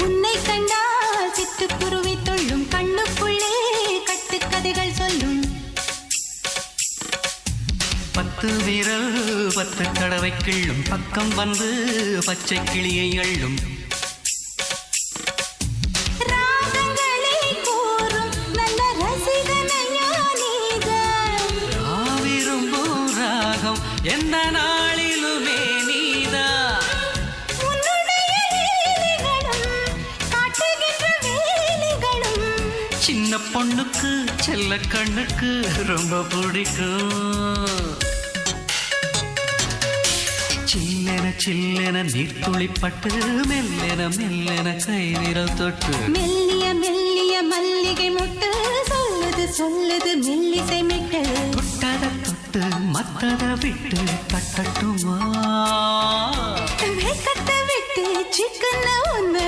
உன்னை கண்டால் சிட்டுக்குருவி தொள்ளும் கண்ணுக்குள்ளே கட்டுக்கதைகள் சொல்லும் 10 விரல் 10 தடவை கிள்ளும் பக்கம் வந்து பச்சை கிளியை அள்ளும் ராகங்களை கூறும் நல்ல ரசிகனையா நீதான். நான் விரும்பும் ராகம் எந்த நாளிலுமே நீதான். உன்னுடைய லீலைகளும் காட்டுகின்ற வேலைகளும் சின்ன பொண்ணுக்கு செல்ல கண்ணுக்கு ரொம்ப பிடிக்கும். சில்லென சில்லென நீர்த்துளிப்பட்டு மெல்லென மெல்லென கை விரல் தொட்டு மெல்லிய மெல்லிய மல்லிகை முட்டு சொல்லுது சொல்லுது மெல்லிசை மிட்டு தொட்டத தொட்டு மத்தத விட்டு தட்டட்டுமா வெக்கத்தை விட்டு சிக்கன ஒன்று